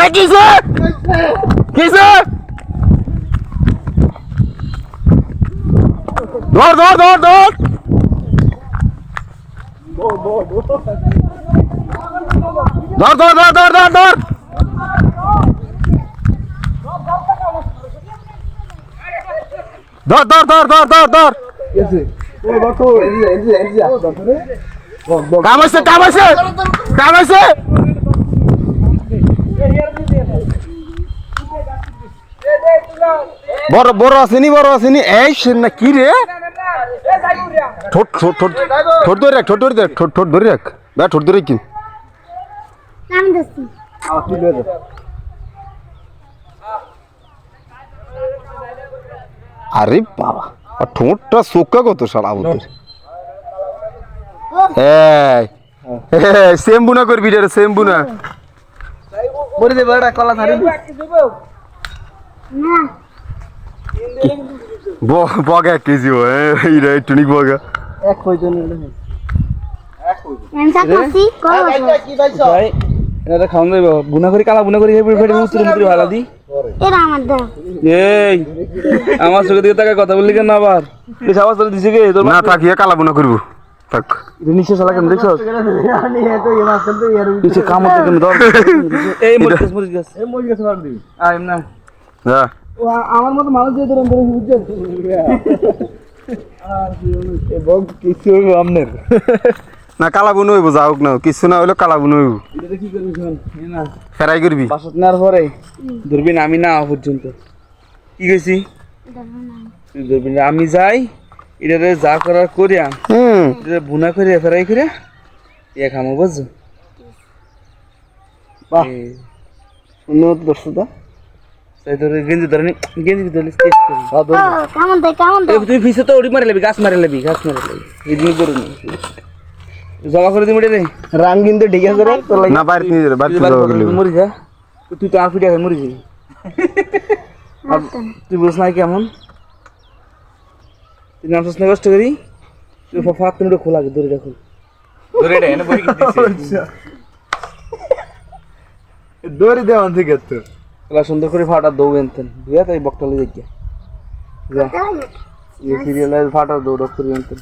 এই কিসে কিসে ধর ধর ধর ধর ধর ধর ধর ধর ধর ধর ধর ধর ধর ধর ধর ধর কাম আছে কাম আছে কাম আছে বড় বড় আসেনি এই না কি রে ঠোঁট ঠোঁট ঠোঁট ঠোঁট ধরে রাখ ঠোঁট ধরে রাখ ঠোঁট ধরে রাখ বা ঠোঁট ধরে কি আরে বাবা ঠোঁটটা চোখা কত সারা আমাদের সেম্বু না করবি রে সেম্বু না বড়ি দে বড়া কলা ছাড়ি না বগা 1 কেজি এই রে টুনিক বগা এক কইতো নি এক কইতো এমসা কাছি কই কি ভাই এটা খাওন যাইব বুনা করি কালা বুনা করি হেবি ফেডি মুত্রি ভালা দি এরা আমার দাও এই আমার চোখে দিকে তাকে কথা বললি কেন আবার বেশ আওয়াজ করে দিছে কে তোর না থাকিয়ে কালা বুনা করব থাক নিচে শালা কেন দেখছস আমি এত এবার কিন্তু এর নিচে কামড় থেকে ধর এই মরিস গাছ এই মরিস গাছ মার দিবি আইম না হ্যাঁ আমার মত মানুষ যে ধরেন ধরে বুঝছেন আর এ বগ কিছু আমনের না কালা বুন হইব যাওক না কিছু না হইলো কালা বুন হইব এটা কি করবি শুন না ফেরাই করবি বাসত নার পরে ধরবি না আমি না পর্যন্ত কি কইছি তুই ধরবি না আমি যাই এটারে যা করার করিয়া এটা বুনা করিয়া ফেরাই করিয়া ইয়া খামো বুঝছো বাহ উন্নত দর্শকটা তাই তোর গেঞ্জি ধরে গেঞ্জি ধরে টেস্ট করি কেমন দেয় তুই ফিসে তো উড়ি মারে লেবি গাছ মারে লেবি এই দিন করুন জবা করে দিই রে রাং কিন্তু ঠিক আছে রে তোর না বাইরে নিয়ে যা বাইরে যাওয়া গেল মরি যা তুই তো আর ফিটা মরি যাবি তুই বুঝছ না কেমন তুই নাম শুনে কষ্ট করি তুই ফাফা তুমি খোলা দড়িটা খোল দড়িটা এনে বই দিছি দড়ি দেওয়ান থেকে তো তোলা সুন্দর করে ফাটা দৌ এনতেন দুয়া তাই বকটালে দেখিয়া যা এই সিরিয়ালের ফাটা দৌড় করে এনতেন